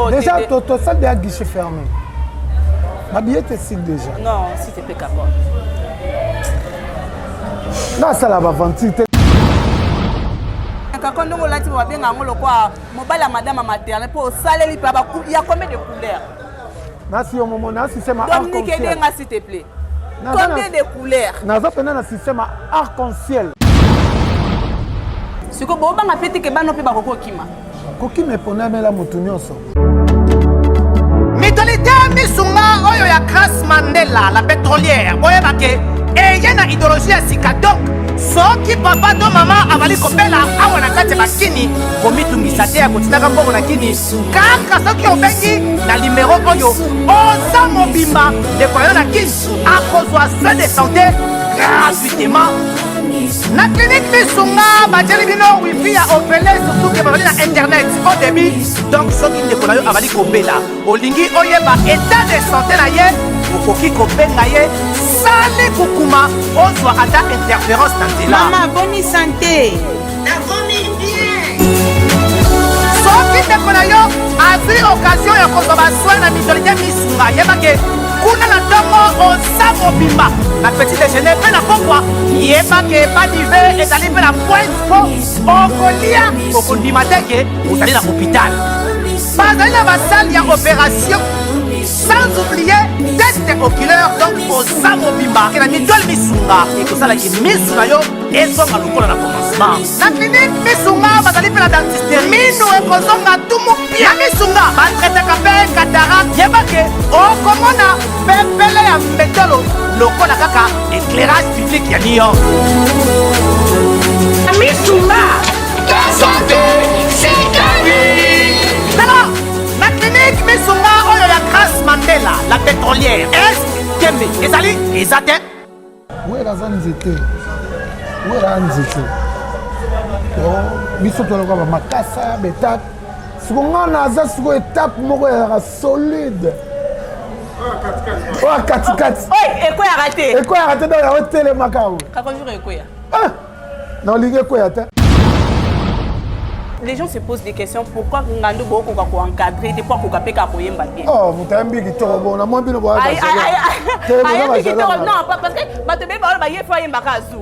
Déjà, tu as des guichets fermés. Ma billet est ici déjà. Non, si tu peux capable. Non, ça la va vendre. Quand on a dit que madame maternelle pour salaire, il y a combien de couleurs? Si au moment là, c'est ma arc-en-ciel. S'il te plaît. Combien de couleurs? Nous avons un système arc-en-ciel. Ce que vous avez fait, c'est que vous avez fait Kokima. Kokima est pour nous la moutonioso. Mitolité Misunga, Oyo ya Grace Mandela, la pétrolière. Boye bake, et y a une idéologie à Sikadok. Soki papa to mama avali kopela awa na kati bakini komitungisa te ya kotinaka mbongo na kini kaka soki obengi na numéro oyo oza mobimba ndeko na yo na kini akozwa soin de santé gratuitement na clinique Misunga batieli bino wifi ya opele surtout ke bazali na internet au début donc soki ndeko na yo avali kopela olingi oyeba état de santé na ye okoki kobenga ye sali kukuma ozwa ata interférence na nzela. Maman, bonne santé. Nakomi bien. Soki ndeko na yo azwi occasion ya kozwa baswin na mitolité Misunga yebake kuna na ntongo oza mobimba na petit déjeuner mpe na pokwa yebake badive ezali mpe na pointe po okolia okondima teke ozali na hôpital bazali na basali ya opération. Sans oublier test oculaire donc oza mobimba ke na mitole Misunga ekosalaki misu na yo ezonga lokola na commencement na clinique Misunga bazali mpe na dentiste mino ekozonga tumu pia na Misunga batretaka mpe cataracte yebake okomona pepele ya mbetolo lokola kaka éclairage public ya New York na Misunga ta santé c'est ta vie. Na clinique Misunga oyo ya Grace Mandela, la pétrolière. Est-ce que ezali ezate? Où est la nzete? Où est la nzete? Biso to lokaba makasa betat. Sikonga naza siko étape moko ya solide. Oh katikati. Oi, eko ya raté. Eko ya raté dans ya hôtel makao. Kako jour eko ya. Ah. Non ligue ko ya ta. Les gens se posent des questions pourquoi Ngando Boko ko encadrer des fois ko kapeka ko yemba bien. Oh, mutambi ki to bon na mo bino bo. Aïe non parce que ba te be ba ye fa yemba ka zu.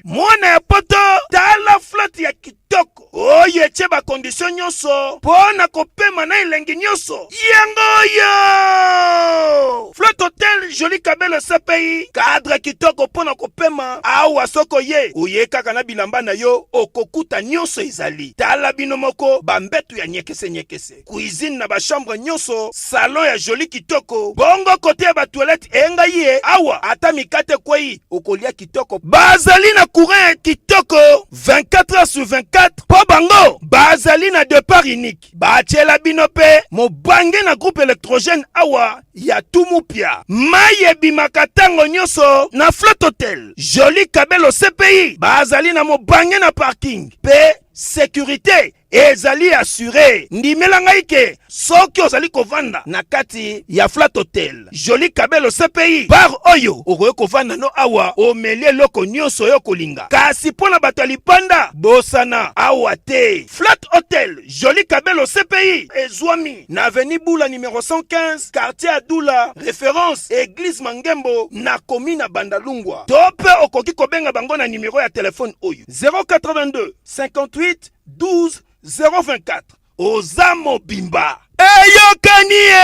Mwana ya poto tala flotte ya kitoko oye che ba condition nyonso pona kopema na elengi nyonso yango yo flotte hotel joli kabelo CPI cadre kitoko pona kopema awa soko ye oye kaka na bilamba na yo okokuta nyonso ezali tala bino moko bambetu ya nyekese cuisine na ba chambre nyonso salon ya joli kitoko bongo kote ya ba toilette enga ye awa ata mikate kwei okolia kitoko bazali na courant kitoko 24 heures sur 24 po bango bazali na départ unique bachela bino pe mobange na groupe électrogène awa ya tumupia maye bimaka tango nyonso na flotte hotel joli kabelo CPI bazali na mobange na parking pe sécurité ezali assuré ndimela ngai ke soki ozali kovanda na kati ya flat hotel joli kabelo CPI bar oyo okoye kovanda no awa omelie loko nyonso yo kolinga kasi mpona bato ya lipanda bosana awa te flat hotel joli kabelo CPI ezwami na avenue Bula numéro 115 quartier Adula référence église Mangembo na commune na Bandalungwa to pe okoki kobenga bango na numéro ya telefone oyo 082 58 12 024 Ozamo Bimba. Eyokanie!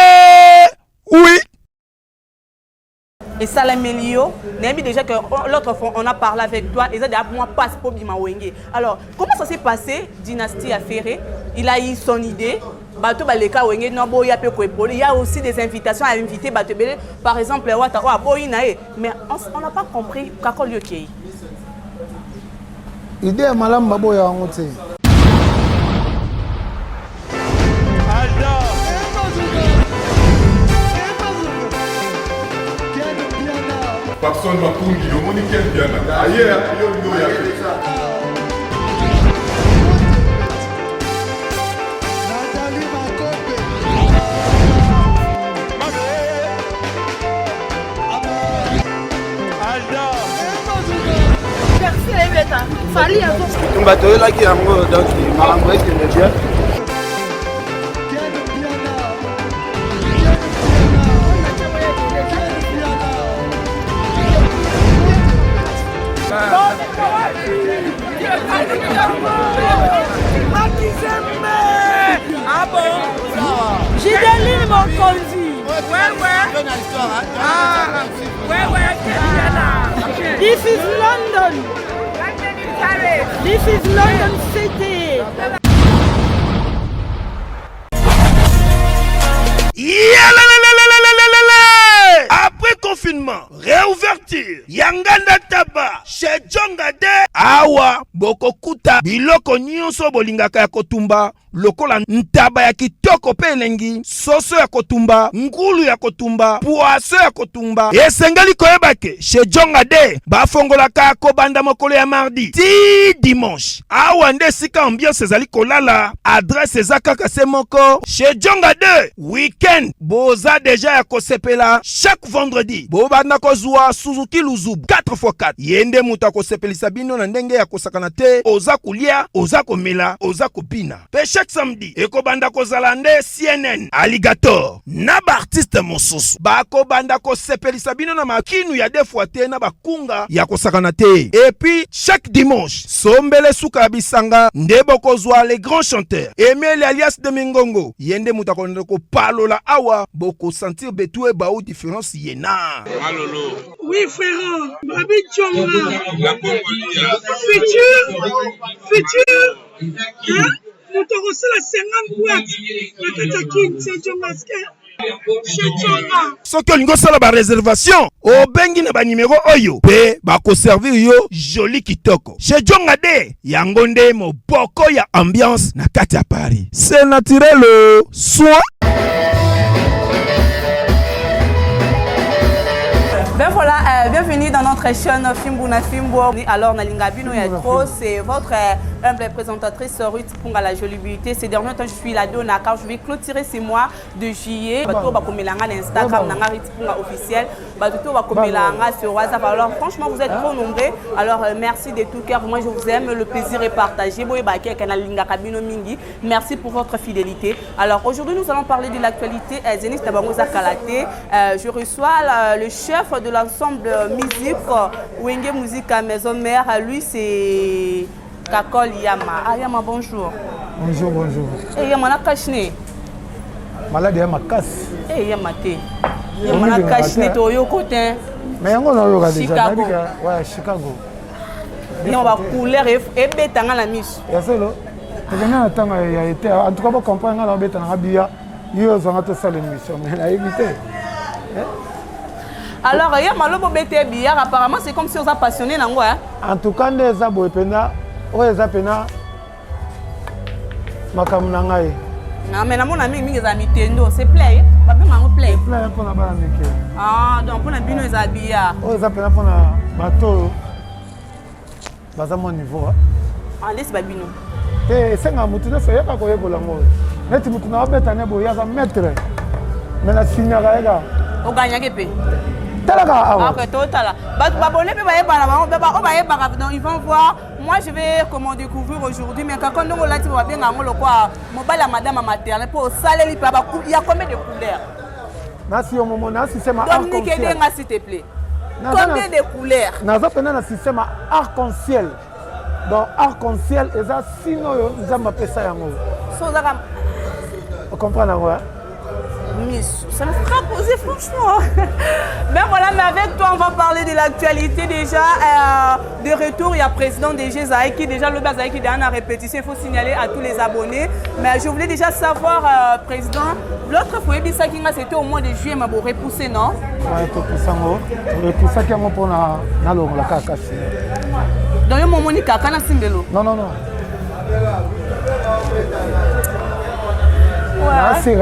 Oui. Et Salamelio, Némi déjà que l'autre fois on a parlé avec toi, et ça déjà moi passe pour Bima Wenge. Alors, comment ça s'est passé, Dynastie Affairé? Il a eu son idée. Bato baleka wenge no boya pe ko epole. Il y a aussi des invitations à inviter Bato Belé. Par exemple, Wata wa boyinae. Mais on n'a pas compris kako lieu qui. Idée malam baboya ngote. Papson Mapungi, le monde qui est bien. Ailleurs, il y a Merci, Fali, bitumba toyelaki yango donc makambo ekende bien. Ah bon? Gideline Mokonzi. This is London. This is London City. Après confinement, réouverture, Yanganda Taba, chez Djongade, Awa, Bokokuta, Biloko Nyonso Bolingaka ya Kotumba, lokola ntaba ya kitoko pe elengi, soso ya kotumba, ngulu ya kotumba, poaso ya kotumba. Esengali koyebake, chez Djongade, bafongolaka kobanda mokolo ya mardi, ti dimanche. Awa nde sika ambiance ezali kolala, adresse ezaka se moko, chez Djongade, weekend, boza deja ya kosepela, chaque vendredi, bobanda kozwa Suzuki Luzubu, 4x4. Yende muta kosepelisa bino na ndenge ya kosakana te, oza kulia, oza komela, oza kopina. Pe chaque samedi, ekobanda kozala nde CNN, Alligator, na ba artiste mosusu. Bakobanda kosepelisa bino na makinu ya defuate na bakunga ya kosakana te. Et puis, chaque dimanche, sombele suka bisanga, nde bokozwa les grands chanteurs. Emile alias de Mingongo, yende muta ko palola awa, boko sentir betue ba ou différence yena. Malolo. Oui, frère, Babi Tchonga. La Congolia. Futur. Hein? Nous t'avons reçu la 50 boîtes. La Katakin, c'est Tchongaske. Chez Tchonga. Soki olingo sala ba réservation, obengi na ba numéro oyo. Pe ba ko servir yo joli kitoko. Chez Djongade, yango nde moboko ya ambiance na kati ya Paris. C'est naturel, soit. Ben voilà, bienvenue dans notre chaîne Fimbuna Fimbo. Alors, Nalingabino Yatro, c'est votre humble présentatrice Ruth Punga la Jolibilité. Ces derniers temps, je suis là de Nakar. Je vais clôturer ces mois de juillet. Bato Bakomelanga l'Instagram, Nanga Ruth Punga officiel. Bato Bakomelanga sur WhatsApp. Alors, franchement, vous êtes trop nombreux. Alors, merci de tout cœur. Moi, je vous aime. Le plaisir est partagé. Merci pour votre fidélité. Alors, aujourd'hui, nous allons parler de l'actualité. Zenith Tabangoza Kalate. Je reçois le chef de l'ensemble musique Wenge Musique à Maison Mère. Lui, c'est Kakol Yama. Ah, Yama, bonjour. Bonjour, bonjour. Eh, Yama, na kashne. Malade Yama casse. Eh, Yama, te. Yama, na kashne, to yo côté. Mais on a eu déjà. Chicago. Ouais, Chicago. Yama, va couleur et bétanga la mise. Ya solo. Il a été. En tout cas, on comprend que la bétanga bia. Il y a un seul émission, mais elle a évité. Alors, il y a Malobo BT Billard, apparemment, c'est comme si on a passionné dans quoi. En tout cas, les abo pena, ou les apena, makamunangai. Non, mais mon ami, il a mis Tendo, c'est play. Papa m'a play. Play pour la bande. Ah, donc pour la bino ils habillent. Ou les apena pour la bateau. Basa mon niveau. Ah, laisse babino. Eh, c'est un mouton, c'est pas quoi pour l'amour. Mais tu mouton a bête à nebo, il y a un maître. Mais la signara là. Au gagne à Gépé. Ah, total. Ils vont voir. Moi, je vais comment découvrir aujourd'hui. Mais quand on a dit qu'on va bien le quoi, mobile à madame à maternelle pour saler il y a combien de couleurs? Nasi au moment nasi c'est ma Dominique Edenga, s'il te plaît. Combien de couleurs? Naza pena na système arc-en-ciel. Donc arc-en-ciel et ça sinon nous avons appelé ça yango. Vous comprenez quoi? Ça me fera poser franchement. Ben voilà, mais avec toi, on va parler de l'actualité déjà. De retour, il y a président DG Zahé qui déjà le Bazaï qui est en répétition. Il faut signaler à tous les abonnés. Mais je voulais déjà savoir, président, l'autre fois, c'était au mois de juillet, mais vous repoussé, non? Oui, repoussé qui est mon pour la caca. Dans le moment où il y a un simbelo. Non, non, non. Ouais.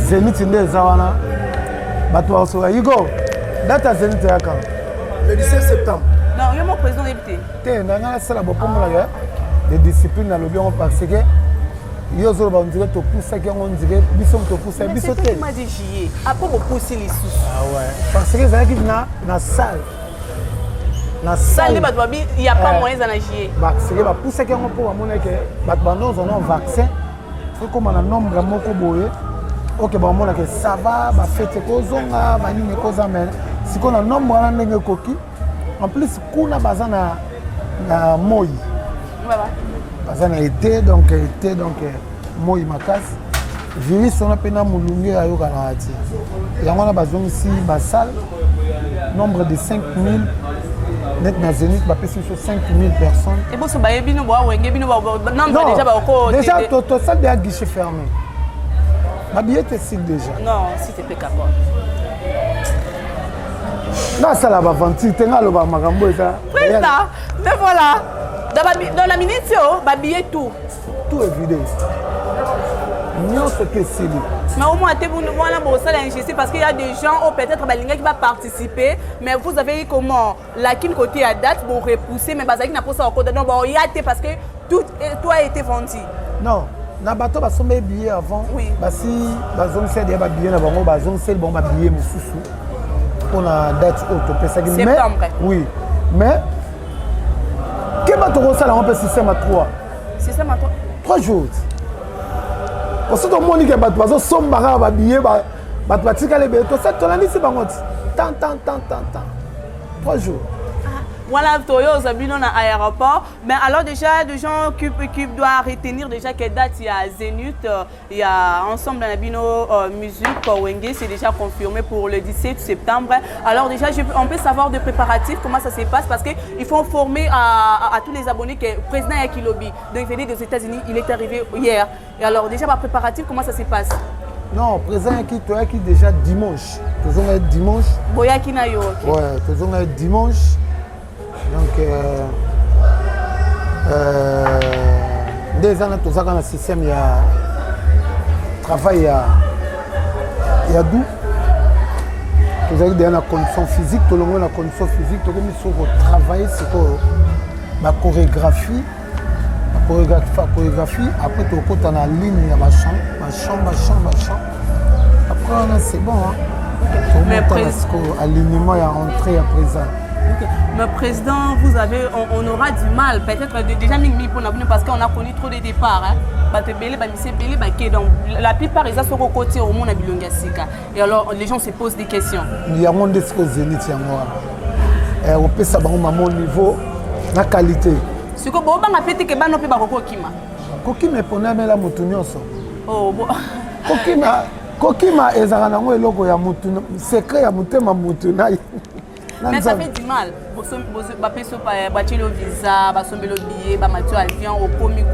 Zenith nde zawana bato basoka Igo date ya Zenith ya quand le 17 septembre. Non, il y a mon président député. Te nanga sala bokombola ya de discipline na lobi on parce que yo zo ba on dirait to poussa qui on dirait biso to poussa biso te. C'est pas dit juillet. Après vous pousser les sous. Ah ouais. Parce que ça qui na salle. na salle il y a pas moyen d'en agir. C'est que va pousser quelqu'un pour amener que batbando ont un vaccin. Faut comme un nombre moko boye. OK ba mona que ça va ba fête ko zonga ba nini ko zamel. Si qu'on a nombre na ndenge koki. En plus kuna bazana na moi. Voilà. Bazana été donc moi makasi. Virus on a pena mulungi ayo kana ati. Yango na bazongi si ba salle nombre de 5000 net na Zénith ba pesi sur 5000 personnes. Et bon so ba yebi no bo wenge bino ba nombre déjà ba ko déjà to salle de guichet fermé. Ma billet est si déjà. Non, si tu peux capable. Non, ça là va vendre, tu as le ba makambo ça. Président, mais voilà. Dans la minute ba billet tout est vidé. Non, c'est que c'est lui. Mais au moins, parce qu'il y a des gens, peut-être qui vont participer, mais vous avez eu comment la côté à date pour repousser, mais qui n'a pas ça au code. Non, il y a parce que tout a été vendu. Non, na bateau ba sombe billet avant. Oui. Bah si ba zone c'est des billets na bango ba zone c'est bon ba billet mususu. On a date auto pesa qui mais oui. Mais que ba to ça là on peut système à 3. Système à 3 jours. Parce que monde qui bat bazo sombara ba billet ba batika les billets to ça to landi c'est bango. Tant 3 jours. Voilà, Toyo Zabino à l'aéroport. Mais alors déjà, les gens qui doivent retenir déjà quelle date il y a Zénith, il y a ensemble dans la Bino musique Wenge, c'est déjà confirmé pour le 17 septembre. Alors déjà, on peut savoir de préparatifs, comment ça se passe, parce qu'il faut informer à tous les abonnés que le président Yakilobi, donc venu des États-Unis, il est arrivé hier. Et alors déjà, par préparatif, comment ça se passe? Non, président qui déjà dimanche. Toujours dimanche. Boyaki Nayo. Ouais, toujours dimanche. Donc, des années, tout ça, dans le système, il y a travail, il y a d'où. Vous avez des conditions physiques, tout le monde a condition physique, tout le monde a travaillé sur la chorégraphie. La chorégraphie, après, tout le monde a la ligne, il y a ma chambre. Après, c'est bon. Hein. Mais alignement, il y a entrée à présent. Okay. Mais président, vous avez, on aura du mal, peut-être déjà parce qu'on a connu trop de départs. Donc la plupart des gens sont côté au monde à Bilongasika. Et alors les gens se posent des questions. Il y a un monde de Zénith, on peut savoir à mon niveau, la qualité. Ce que vous avez fait, c'est que vous avez fait Kokima. Kokima est pour nous la moutonioso. Oh, bon. Kokima est un logo ya mouton, secret ya mouton ma. Mais ça fait du mal. Vous avez le visa, vous avez le billet, vous avez l'avion, vous avez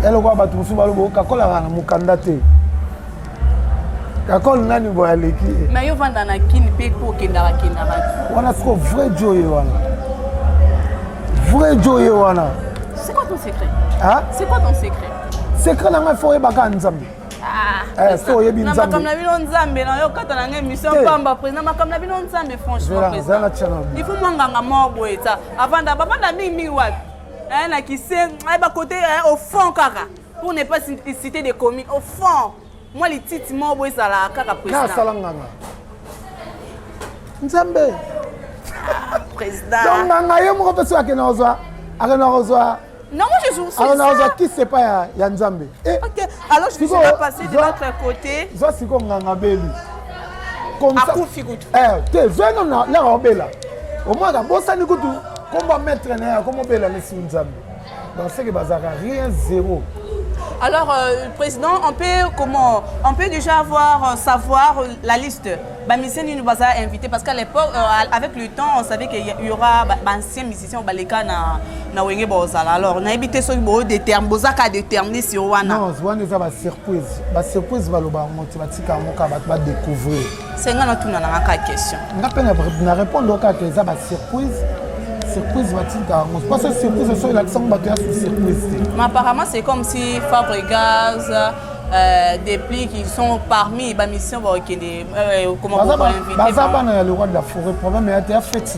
elle va battre sur le Kakol à Mukandate. Kakol nani boyaleki. Mais yo vanda na kini pe ko kenda kenda. On a trop vrai joyeux wana. Vrai joyeux wana. C'est quoi ton secret? Hein? C'est quoi ton secret? Secret na faut yebaka nzambe. Ah. So yebi nzambe. Na comme na bino nzambe na yo kata na émission pamba président na comme na bino nzambe franchement président. Il faut mwanganga mo boeta. Avanda babanda mingi wapi? Qui sait côté au fond kaka pour ne pas citer des communes au fond moi les titres moi boy ça la kaka président na salanganga nzambe président donc nganga yo mo peso akena ozwa non moi je joue ça alors qui c'est pas ya nzambe OK alors je suis passé de l'autre côté zo siko nganga beli comme ça akufi kutu te zo non la robela au moins ka bosani kutu. Comment mettre comment bela les Nzambe. Donc c'est que bazaka rien zéro. Alors président, on peut déjà savoir la liste. Bamiseni nous va inviter parce qu'à l'époque avec le temps on savait qu'il y aura d'anciens musiciens au Baleka na Wenge Bozala. Alors on a évité ce mot de terme bozaka déterminer sur wana. Non, wana ça va surprise. Ba surprise va loba motivatika moka va découvrir. C'est ngana tuna na ka question. Ngapena na répondre au cas que ça va surprise. Surprise Matinka, on se passe surprise sur l'accent battu sur surprise. Mais apparemment c'est comme si Fabregas depuis qu'ils sont parmi les missions comment vous inviter le roi de la forêt problème est à fait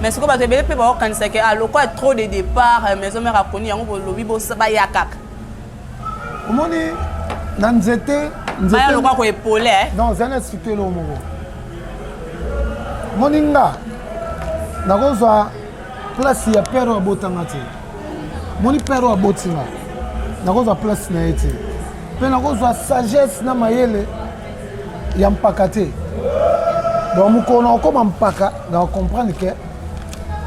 mais ce que tu veux pas quand c'est que à l'eau trop de départ maison mère a connu yango lobi bo sabaya kaka omoni na nzete le roi ko épaulé non ça n'explique le mot moninga na kozwa place ya père abotanga te moni père abotinga na kozwa place na ye te mpe na kozwa sagesse na mayele ya mpaka te donc mokolo na okoma mpaka na comprendre ke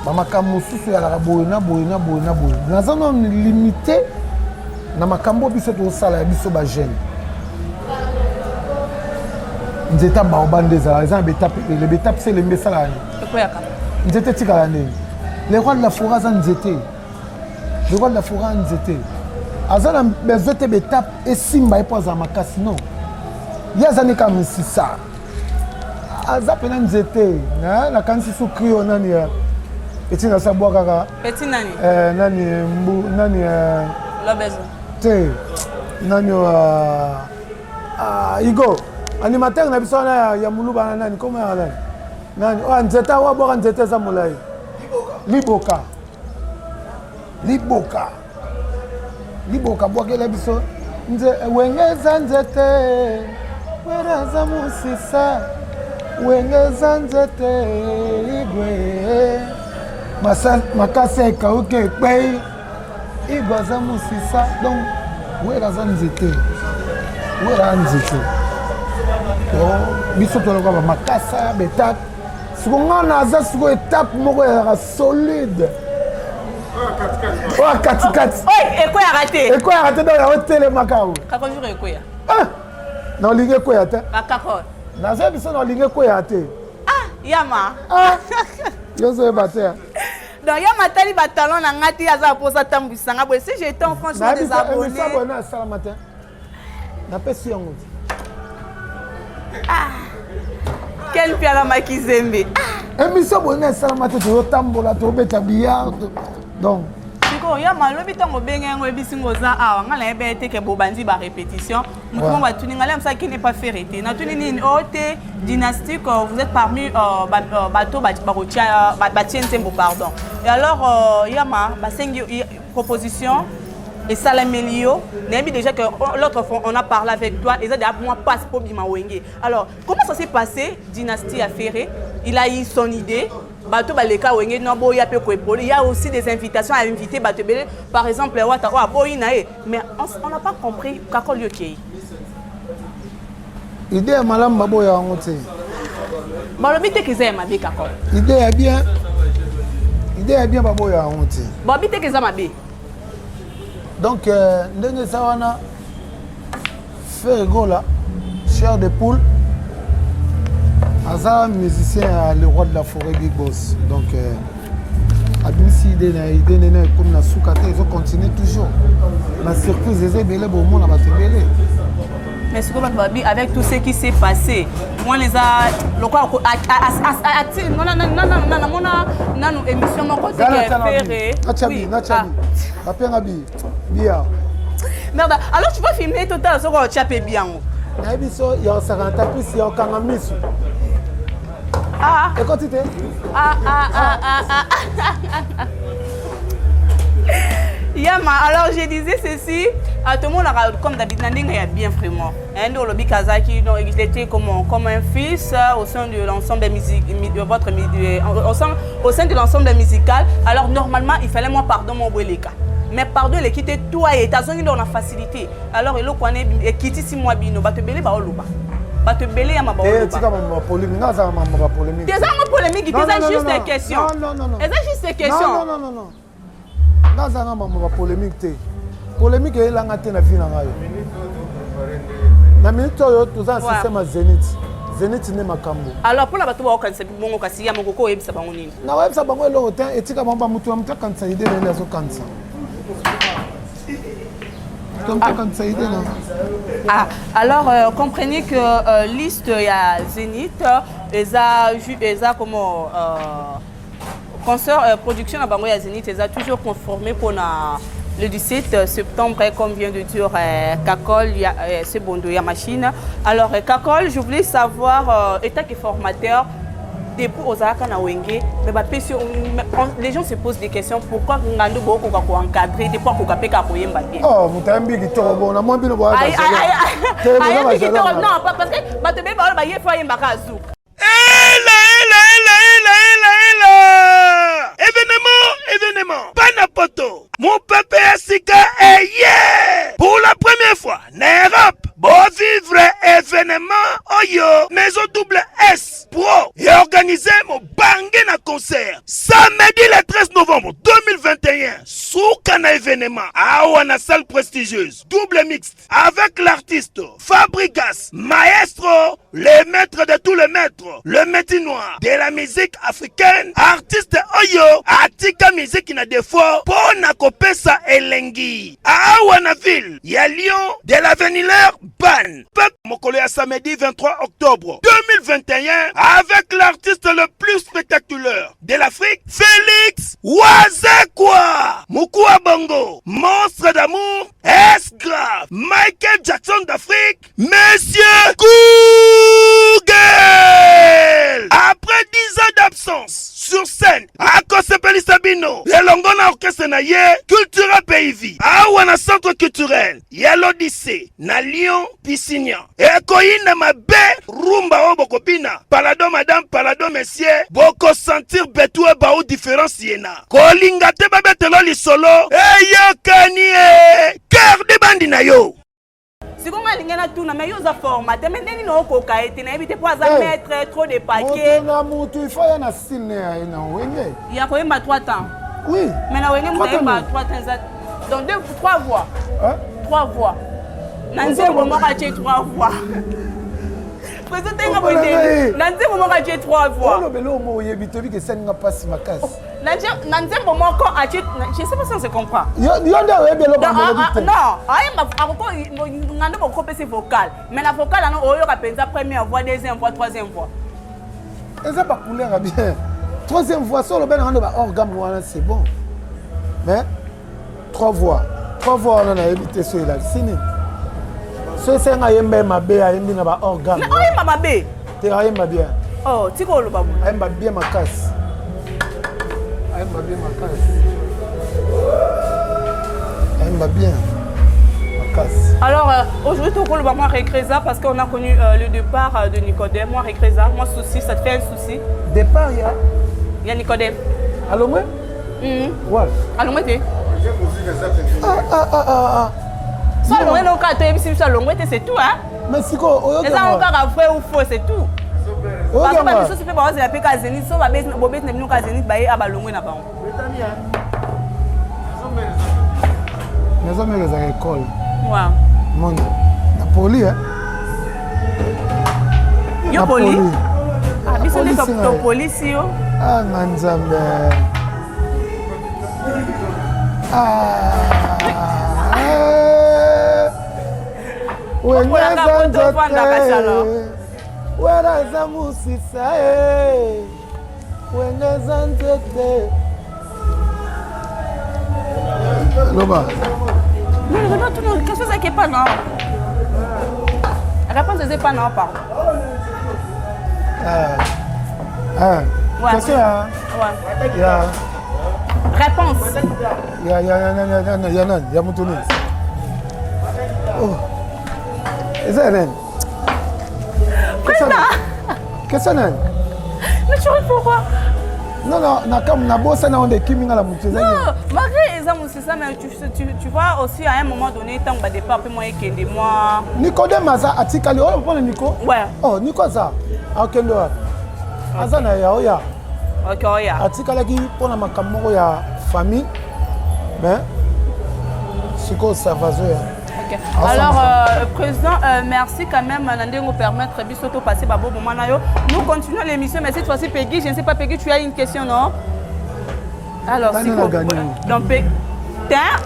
bamakambo mosusu ezalaka boye na boye na boye na boye naza no limité na makambo biso tozosala ya biso bagene nzete baoba nde ezala eza na betape ebele betape se elembi esalaka nini nzete etikala ndenge le roi de la forêt aza nzete le roi de la forêt nzete aza na besoin te betape esimba ye mpo azala makasi non ye aza nika misisa aza pena nzete nakanisi su krio nani etina sabwa kaka petit nani nani mbu nani lobezo te nani igo animateur na biso wana ya muluba na nani koma ya nani nzete wabwaka nzete eza molai liboka bwakela biso wengeza nzete weraza musisa wengeza nzete igwe makasi ekauki ekpei igwe aza musisa donc weraza nzete biso toloka bamakasa betape siko nga naza siko etape moko ezalaka solide oyo katikati ekoyaka te donc yango telemaka na olingi ekoya te naza biso na olingi ekoya te yama yozoyeba te donc yama tali batalon na nga te aza mposa tambwisanga boye si j'étais franchement désabonné asalama te napesi yango te quel piala makizembe émission boye nga esalama te tozotambola tobeta billard donc siko yama lobi ntango obenge yango ebisingo oza awa nga na yebe ete ke bobandi barépétition motu mongo atuni nga lem ça qui n'est pas fait rete natuni nini o te dynastique vous êtes parmi bato batie nzembo pardon et alors yama basengi proposition et Salamelio, déjà que l'autre fois on a parlé avec toi, et ça déjà moi passe pour Bima Wenge. Alors, comment ça s'est passé? Dynastie affairée, il a eu son idée. Bato baleka Wenge no il y a aussi des invitations à inviter Bato Bele, par exemple Wata wa boinae, mais on n'a pas compris kakol yoki. Idée est malam babo ya ngote. Balobite kiza mabe kakol. Idée est bien babo ya ngote. Balobite kiza mabe. Donc, ndenge sawana fait rigola, chair de poule. Aza musicien le roi de la forêt Big Boss. Donc, abisi idée comme la soukate, ils ont continué toujours. La surprise des ébélés, bon, on a battu belé. Mais ce que avec tout ce qui s'est passé, moi les a le quoi non émission mon côté ferré. Merde, alors tu peux filmer tout à l'heure tu as payé bien. Nabiso ya 50 plus ya kangamisu. Écoute tu Yama, alors je disais ceci, à tout le monde comme d'habitude, Nandinga est bien vraiment. Le Lobby Kazaki, il était comme un fils au sein de l'ensemble des musiques, au sein de l'ensemble musical. Alors normalement, il fallait moi pardon mon Boueleka. Mais pardon, il quittait toi et États-Unis dans la facilité. Alors il a quitté 6 mois bino, bah te belé bah oluba. Bah te belé à ma bah oluba. T'es un polémique, t'es juste des questions. Non. C'est juste des questions. Non. Nazanga mama polémique te. Polémique est là ngate na vie na ngayo. Na minute oyo toza système Zénith. Zénith ne makambo. Alors pour la bato ba kanisa bongo kasi ya moko ebisa bango nini. Na websa bango lo hotel etika bamba mutu ya mutu kanisa idée na zo kanisa. Alors comprenez que liste il y a Zénith, les a comment concert production à Bango ya Zénith, ils ont toujours conformé pour le 17 septembre, comme vient de dire Kakol, c'est bon, il y a machine. Alors, Kakol, je voulais savoir, état que formateur, depuis Osaka na Wenge, les gens se posent des questions. Pourquoi Ngando Boko ko encadrer depuis ko kapeka ko yemba bien? Oh, mutambi ki toro bona mo bino bo. Non, parce que ba te be ba ye fa yemba ka azuka. Événement, Panapoto, mon papa Sika est hier. Pour la première fois, en Europe, bon vivre événement, Oyo, maison double S, pro, et organiser mon bangena concert. Samedi le 13 novembre 2021, sous Kana événement, à Ouana salle prestigieuse, double mixte, avec l'artiste Fabrigas, maestro, le maître de tous les maîtres, le métier noir de la musique africaine, artiste Oyo, Atika musique na défaut, Pona Kopesa Elengi, à Awanaville, y'a Lyon, de l'avenir Ban. Peuple Mokolo à samedi 23 octobre 2021, avec l'artiste le plus spectaculaire de l'Afrique, Félix Wazekwa, Mukua Bongo, monstre d'amour, S-Grave, Michael Jackson d'Afrique, Monsieur Google. Après 10 ans d'absence, sur scène, à Kosepeli Sabino, Yelongona Orchestre na ye, Cultura Pays, Awana Centre Culturel, Yelodissé, na Lyon, Pissignan, Ekoyina Mabe, Rumba Obokopina, Palado Madame, Palado Messieurs, Boko sentir Betua Bao différence yena, Kolinga te babetelo li solo, Eyokanie, cœur de bandi na yo. Si vous avez un tour, mais vous avez formaté, mais vous avez cocaïne, vous n'avez pas à mettre trop de paquets. Il y a quand même 3 temps. Oui. Mais vous avez 3 temps. Donc 3 voix. 3 voix. Nanzi moment j'ai 3 voix. Présenté nga bonne. Nanzi moment j'ai 3 voix. On belo mo yebitobi que ça n'a pas si ma casse. Nanzi moment quand je sais pas si on se comprend. Yo nda webelo ba mo yebite. Non, ayemba akoko ngando boko pese vocal. Mais la vocale non oyo ka penza première voix, deuxième voix, troisième voix. Et ça pas couleur bien. Troisième voix solo ben ngando ba organe wana c'est bon. Mais 3 voix. 3 voix on a évité ceux là. Sini. So c'est nga yemba mabe ayembi na ba organe. Mais ayemba mabe. Te ayemba bien. Oh, tiko lo babu. Ayemba bien ma casse. Ayemba bien ma casse. Ayemba bien ma casse. Alors aujourd'hui toko lo ba moi Récréza parce qu'on a connu le départ de Nicodème. Moi Récréza, moi souci, ça te fait un souci. Départ il y a Nicodème. Allô moi? Ouais. Allô moi t'es? Ah. Ça l'on est donc à toi si ça l'on c'est tout hein. Mais si quoi les gens encore vrai ou faux c'est tout. Parce que parce que si fait pas la PK Zénith so ba bobet na bino ka Zénith ba aba longwe na ba. Les hommes les à l'école. Ouais. Mon na poli hein. Yo poli. Ah biso les top police yo. Ah manzambe. Weraza musisa wengeza nzete Loba. Non, quelque chose qui est pas non. La réponse c'est pas non pardon. Ouais. Qu'est-ce qu'il y a? Ouais. Il y a réponse. Il y a Moutouni. Oh. Et ça, Hélène? Qu'est-ce que c'est? Mais tu vois pourquoi? Non, na bossa na onde kimi ngala muteza. Non, malgré les hommes c'est ça mais tu vois aussi à un moment donné tant que départ puis moi ekende moi. Nicodème aza atikali o pona Nico? Ouais. Oh, Nico ça. Akendo. Aza na ya oya. OK, oya. Atikali pona makamoko ya famille. Mais siko ça va zoya. Okay. Alors, Président, merci quand même de nous permettre de passer Babo Bomanayo. Nous continuons l'émission, mais cette fois-ci, Peggy, je ne sais pas, Peggy, tu as une question, non? Alors, c'est quoi? Donc, Peggy,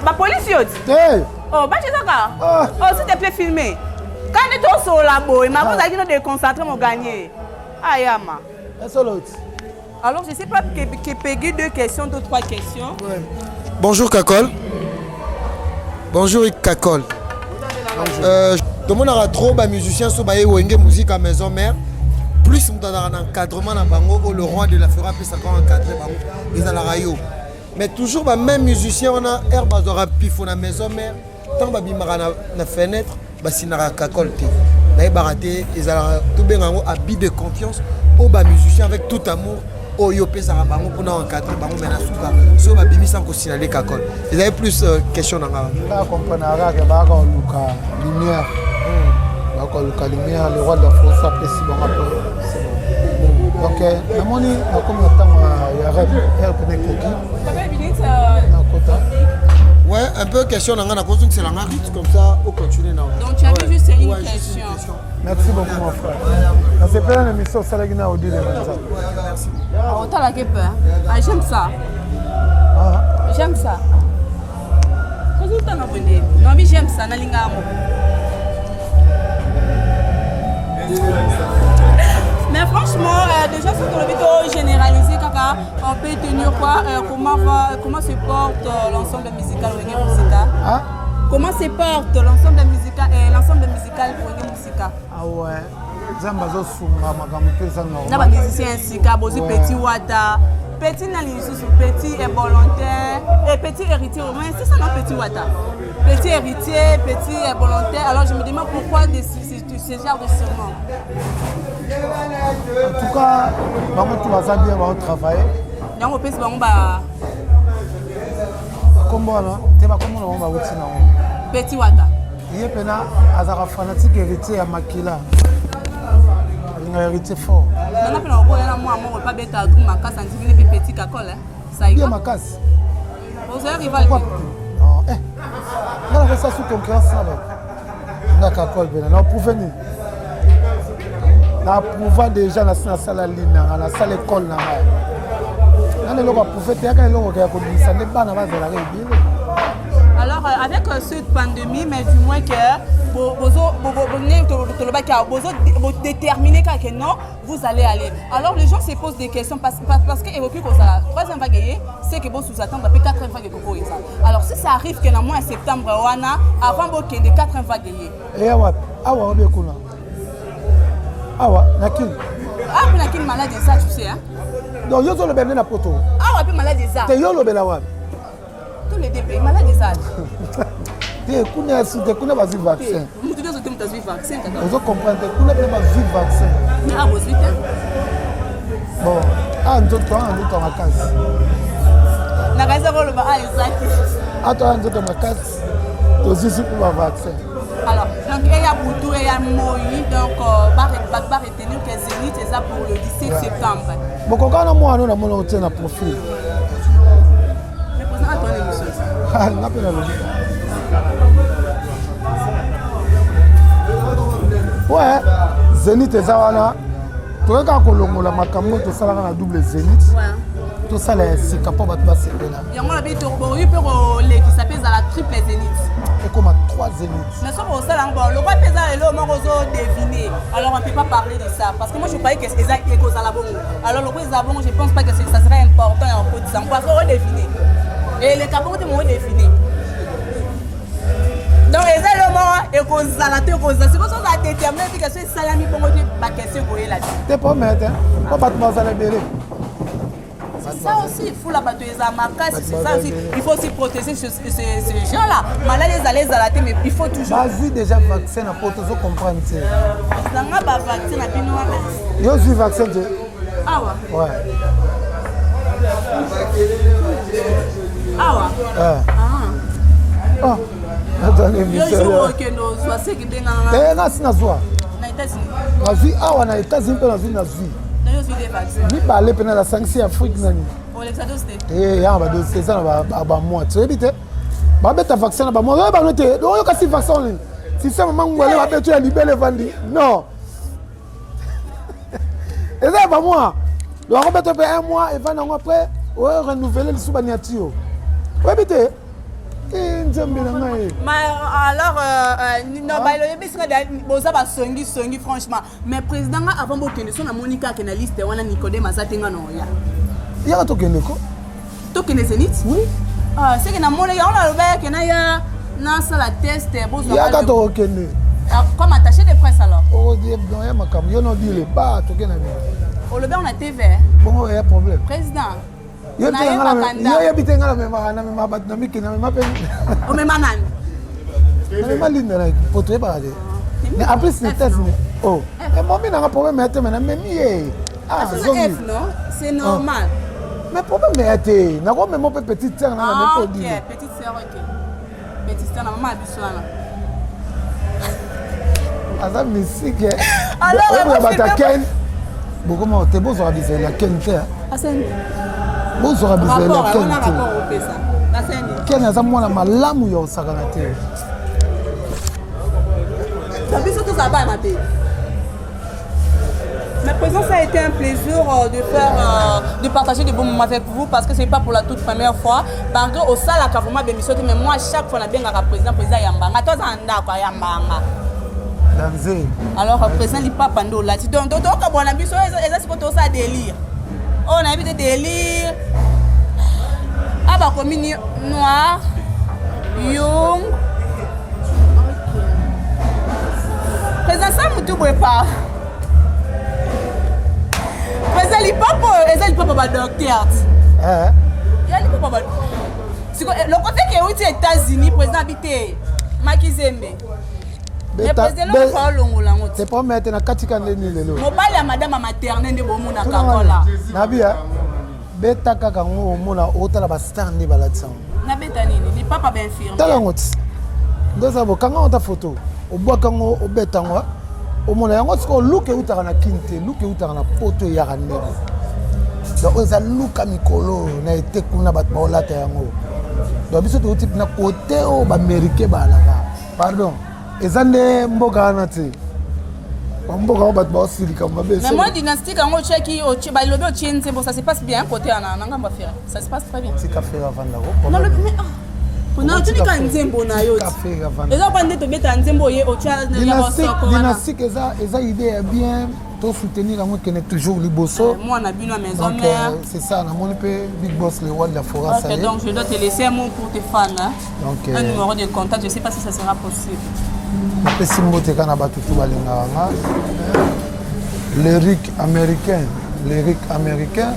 ma police, oh, bah, c'est ça. Oh, s'il te plaît, filmer. Quand on est au labo, il m'a dit de déconcentrer mon gagné. Ah, Yama. Alors, je ne sais pas, que Peggy, 2 questions, 2, 3 questions. Ouais. Bonjour, Kakol. Bonjour Kakol. Tout le monde a trop de musiciens sur la musique à maison mère. Plus on a un encadrement dans Bango, le roi de la fera plus encore encadré ils ont la rayo. Mais toujours les mêmes musiciens on a herbe à pif on a maison mère. Tant que bimara na fenêtre, si na Kakol té. D'ailleurs baraté ils ont tout bien en habit de confiance aux musiciens avec tout amour. Oh yo pesa bango pour encadrer bango mena suka. So ba bimi sans signaler Kakol. Ils avaient plus questions dans la. Là comprendre que ba ka luka lumière. Ba ka luka lumière le roi de la France a précis bon rapport. Donc, namoni comme le temps il y a rêve ouais, un peu question dans la cause c'est la rythme comme ça on continue là. Donc tu avais juste une question. Merci beaucoup mon frère. C'est pas une émission Salagina Audi de Manza. Merci. Autant la peur. Ah, j'aime ça. J'aime ça. Qu'est-ce que tu as entendu? Non mais j'aime ça nalinga amo. Mais franchement, déjà sur le vidéo généralisé, Kaka, on peut tenir quoi? Comment se porte l'ensemble musical Wenge Musika? Comment se porte l'ensemble musical Wenge Musika? Ah ouais, Zambazo Sunga, Magamupe normal. N'a pas musicien Sika, Bozi Petit Wata, Petit Nalisus, Petit et volontaire, et Petit héritier. C'est ça non Petit Wata. Petit héritier, Petit et volontaire. Alors je me demande pourquoi ce genre de surnom. En tout cas, tout va bien, on va travailler. Donc on peut se faire comment là? Tu vas comment on va routiner? Petit Wata. Il y a pena azara fanatique héritier à Makila. Il a héritier fort. On a pena oboya na moi on pas bête à tout makasa ndivine petit Kakol ça y va. Bien makasi. Vous avez rival. Non, on a ça sous concurrence là. Na Kakol bena, non pour venir. Na prouva déjà na salle lina, na salle école na. Na le ko prouver te ka le ko ka ko bisa ne bana ba zela ke bien. Alors avec cette pandémie mais du moins que vous déterminez que non vous allez aller. Alors les gens se posent des questions parce que évoquer comme ça troisième vague c'est que vous sous attendre après quatrième vague coco ça. Alors si ça arrive que dans mois septembre wana avant que de quatrième vague et awa obe kuna awa nakil nakil malade ça tu sais hein. Donc yo le bébé na poto awa pe malade ça te yo le bela wa tous les deux pays malade ça te kuna ba vaccin mutu dozo te mutazi vaccin kaka vous comprenez kuna ba vaccin mais a vos vite bon nzoto makasi na kaza ko le ba exact nzoto makasi to zizi pour ba vaccin. Alors donc il y a Boutou et il y a Moïse donc va retenir que Zénith est ça pour le 17 septembre. Bon quand on a moi on a mon tient na profil. Mais pour ça attends l'émission. Ah n'a pas la ouais Zénith est ça wana. Tu regardes quand kolongola makambo to sala na double Zénith. Ouais. Tout ça là c'est capable de passer là. Il y a mon habit turbo qui s'appelle la triple Zénith. Et comme à 3 Zénith. Mais ça pour ça là le roi pesa et le morozo deviner. Alors on peut pas parler de ça parce que moi je croyais que c'est exact cause à la bonne. Alors le roi Zabon je pense pas que ça serait important en peu de ça parce qu'on deviner. Et les capons de moi deviner. Donc les éléments et cause à la tête cause c'est pour ça qu'on a déterminé que c'est salami pour moi pas question pour là. T'es pas mettre hein. Pas battre ça la belé. Ça aussi, il faut la battre les amarcas, c'est ça aussi. Il faut aussi protéger ces gens-là. Malade les à la tête, mais il faut toujours. Vas-y déjà vaccin à pour toujours comprendre. Ça n'a pas vaccin à Pinois. Yo suis vaccin. Ah ouais. Ouais. Ah ouais. Ah. Attendez, monsieur. Yo joue que nous soit ce qui est dans la. Na sina zwa. Na États-Unis. Na vie awa na États-Unis pe na vie na vie. Ni parler pendant la sanction Afrique nani. On l'exadoste. Ya ba do c'est ça ba moi. Tu évite. Ba beta vaccin ba moi ba noter. Donc yo kasi vaccin. Si c'est maman ngwele ba betu ya libele vandi. Non. Et ça ba moi. Donc on beta un mois et 20 ans après, on renouveler le soubaniatio. Ouais évite. Mais alors, non, franchement, mais président avant de son Monica qui est liste, on a Nicodé Mazatenga non ya. Il y a un token Zénith? Oui. C'est que na mona ya on a le bec na ya Non, ça la test. Il y a quand on reconnaît. Comme attaché de presse alors. Oh, il y a ma cam. Il y a dit les pas. Tu connais bien. Au Lebé, on a TV. Bon, il y a un problème. Président. Il y a habité dans la même O même manan. mais après c'est test. Oh, et moi j'ai un problème maintenant mais ah, F non, c'est normal. Mais problème est na ko même mon petite sœur na même pas dit. OK, petite sœur OK. Petite sœur na maman abiswana. Asa musique. Alors, Ken. Beaucoup moi t'es beau sur abiser la Ken terre. Asen. Beau sur abiser la Ken. On a rapport au pesa. Asen. Ken asa moi na malamu yo sakana terre. Ça veut surtout ça va ma paix. Mais présent, ça a été un plaisir de partager des bons moments avec vous parce que ce n'est pas pour la toute première fois. Par contre, au salle à Kavoma Bémissote, mais moi, chaque fois, on a bien un président Yambanga. Toi, tu as Yambanga. Alors, président, il n'y a pas de là. Donc, on a vu ça, c'est un délire. On a vu des délires. Ah, bah, comme noir, young. Président, ça ne me pas. Président, il n'y a pas de docteur. Il n'y a pas de le côté qui est aux États-Unis, président habité Makizembe. Le président ne pas long. C'est pas mettre na katika ndeni lelo. Mobile ya madame maternelle de bomuna kakola. Nabia. Beta kaka ngo mona otala ba star ndi balatsa. Na beta nini? Ni papa ben infirmier. Tala ngoti. Ndoza bo kanga ota photo. Obwaka ngo obeta ngo. Omona yango siko look utaka na kinte, look utaka na poto ya kanene. Donc oza luka mikolo na ete kuna bat baolata yango. Donc biso to type na côté o ba américain ba laka. Pardon. Ezande mboka na te. Mboka bat ba osili kamba be. Mais moi dynastique ngo cheki o ba lobe o tienze bon ça se passe bien côté na ngamba faire. Ça se passe très bien. C'est café avant là. Non le mais on tu ka nzembo na yo. Café avant. Eza kwa ndete beta nzembo ye o cha na ya bosoko. Dynastique eza idée bien. To soutenir la moi qui est toujours liboso. Moi on a bien à maison mère. C'est ça, on a mon Big Boss le roi de la forêt. Ok, donc je dois te laisser un mot pour tes fans. Hein? Donc, un numéro de contact, je ne sais pas si ça sera possible. Je sais que lyrique américain,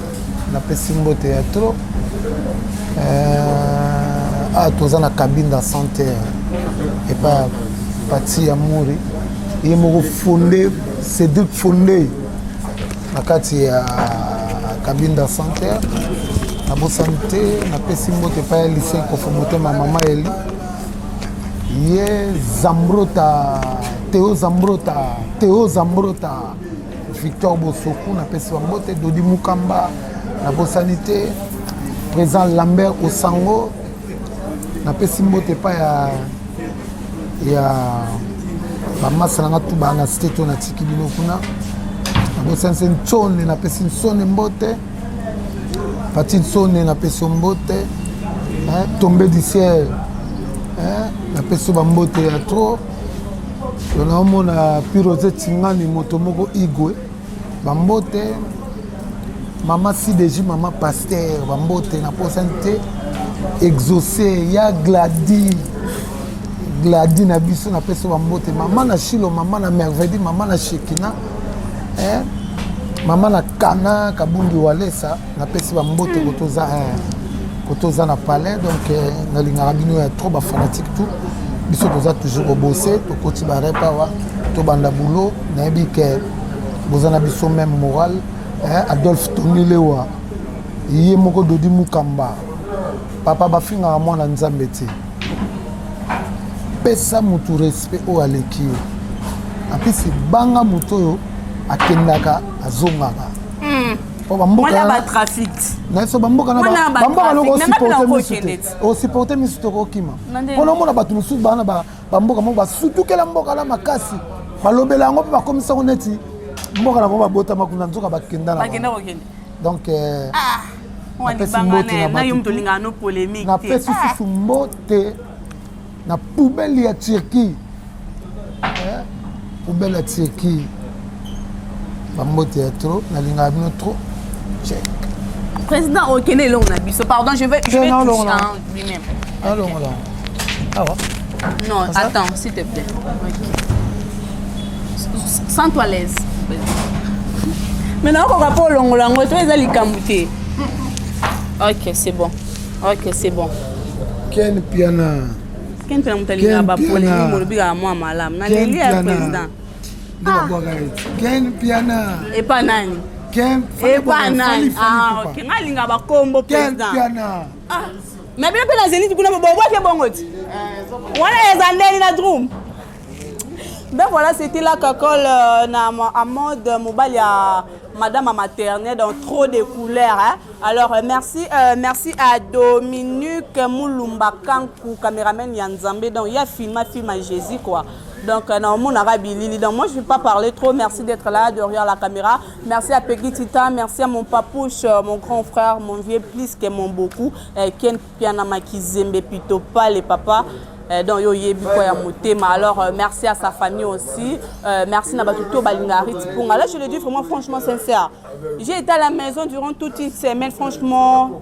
na pesimbo théâtre. Ah, tous en cabine de santé et pas parti à mourir. Il m'a fondé, c'est deux fondés. Nakati ya cabine de santé, na bo santé, na pesimbo te pa lycée ko fomote ma maman eli. Ye Zambrota, Théo Zambrota, Victor Bosoku, na pesimbo te Dodi Mukamba, na bo sanité, président Lambert Osango, na pesimbo te pa ya mama salanga tu ba na cité to na tikibino kuna. Na sense ntsone na pesi nsone mbote pati nsone na pesi mbote tomber du ciel na pesi ba mbote ya trop na omona pirose tingani moto moko igwe ba mbote mama CDJ mama pasteur ba mbote na posante exaucé ya gladi na biso na pesi ba mbote mama na Shilo mama na merveille mama na Shekina maman na Kana Kabungi Walesa na pesi ba mbote kotoza na palais donc na lingara bino ya trop ba fanatique tout biso toza toujours bosser to koti ba repa wa to banda boulot na yebi ke bozana biso même moral Adolphe Tonilewa ye moko Dodi Mukamba papa ba finga mwana nzambe te pesa mutu respect o aleki apesi banga mutu yo akendaka azongaka po bamboka ba trafic na so bamboka na bamboka loko supporter misu to kokima pona mona batu misu bana bamboka mo basutukela mboka la makasi balobela yango pe bakomisa ko neti mboka na bo bota makuna nzoka bakenda na donc on dit bangane na yum to linga no polémique na pesi susu mbote na poubelle ya Turquie poubelle ya Turquie Bambo théâtre, na linga bino trop. Check. Président Okene là on a biso. Pardon, je vais toucher lui-même. Alors. Ah ouais. Non, attends, s'il te plaît. Sens-toi à l'aise. Maintenant, on va pas au long, tu vas aller camouter. Ok, c'est bon. Ok, c'est bon. Ken Piana. Ken Piana, tu as dit pour les mots, moi, malam. Nani est président. Ken Piana. Et pas Nani. Ken Nani. Ah, ok. Nani est combo président. Ken Piana. Ah, mais bien que la zénith, tu connais pas que bon. Voilà les années dans la drum. Ben voilà, c'était la cacole en mode mobile à Madame à maternelle dans trop de couleurs. Hein. Alors merci à Dominique Moulumba Kankou, caméraman Yanzambe. Donc il y a film à Jésus quoi. Donc non, mon arabe Lili. Donc moi je ne vais pas parler trop. Merci d'être là derrière la caméra. Merci à Peggy Tita, merci à mon papouche, mon grand frère, mon vieux plus que mon beaucoup. Ken Piana Makizembe plutôt pas les papas. Donc yo yebi ko ya motema. Alors merci à sa famille aussi. Merci na batuto balingari tipunga. Là je le dis vraiment franchement sincère. J'ai été à la maison durant toute une semaine franchement.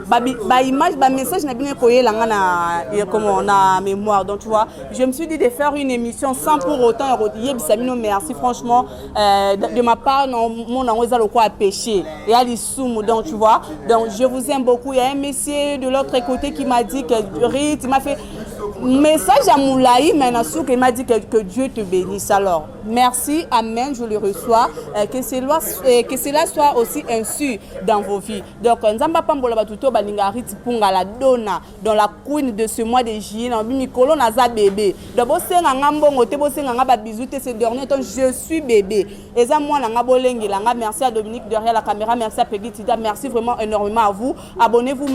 Ba image ba message na bien koyé langa na comment na mémoire. Donc tu vois, je me suis dit de faire une émission sans pour autant yebisami merci franchement de ma part non mon angoza le quoi à pêcher et à l'issou donc tu vois. Donc je vous aime beaucoup. Il y a un monsieur de l'autre côté qui m'a dit que Rit, il m'a fait message à Moulaï maintenant qui m'a dit que Dieu te bénisse. Alors merci, amen, je le reçois. Que cela soit aussi ainsi dans vos vies. Donc nzamba pambola batuto balingari tipunga la donna dans la queen de ce mois de juillet na mikolo naza bébé. Donc bosenga ngambongo te bosenga ngaba bisou te ces derniers temps je suis bébé. Eza moi na ngabolenge la merci à Dominique derrière la caméra, merci à Peggy Tita, merci vraiment énormément à vous. Abonnez-vous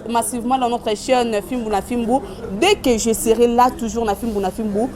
massivement dans notre chaîne Fimbu na Fimbu. Dès que je serai là toujours na Fimbu na Fimbu.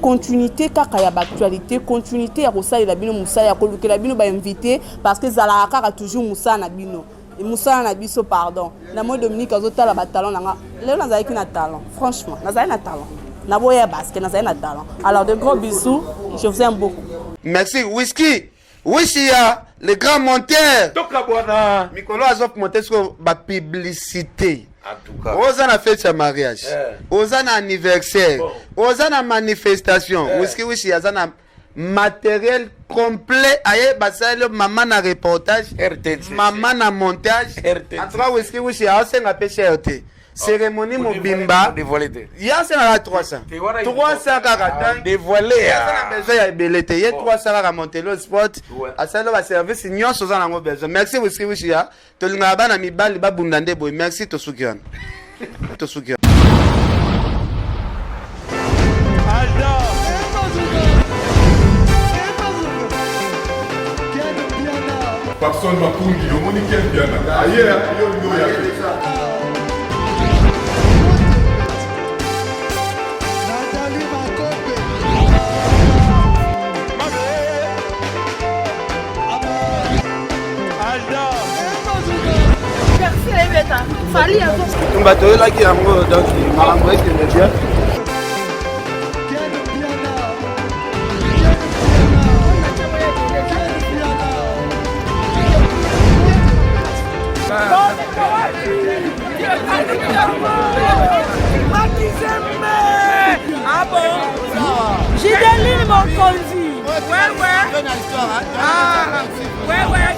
Continuité kaka ya actualité, continuité ya kosa la bino musa ya koluke la bino ba invité parce que zala kaka toujours musa na bino. Et musa na biso pardon. Na moi Dominique azota la talent nanga. Léo nazali ki na talent. Franchement, nazali na talent. Na boya basket nazali na talent. Alors de gros bisous, je vous aime beaucoup. Merci Whisky. Wishia, le grand monteur. Tokabwana. Mikolo azop monter sur la publicité. En tout cas. Oza na fête de mariage. Oza na anniversaire. Oza na manifestation. Whisky aza na matériel complet. Aye basale maman na reportage. RTC. Maman na montage. RTC. En tout cas Whisky asen na pêche RT. Cérémonie mobimba. Dévoilé. Ya c'est na 300. 300 kaka. Dévoilé. Ya na besoin ya belete. Ye 300 kaka Montelo Sport. Asalo ba service nyonso za nango besoin. Merci Whisky ya. Tolinga bana mibali ba bundande boy. Merci to sukiana. To sukiana. Pakson Makungi, le monde qui est bien. Ailleurs, il y a Fali à On va te là qui amoureux donc il m'a envoyé que le bien. Ah bon? J'ai des lignes mon conduit. Ouais. Ah, ouais.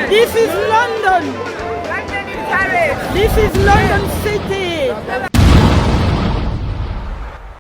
This is London. This is London City.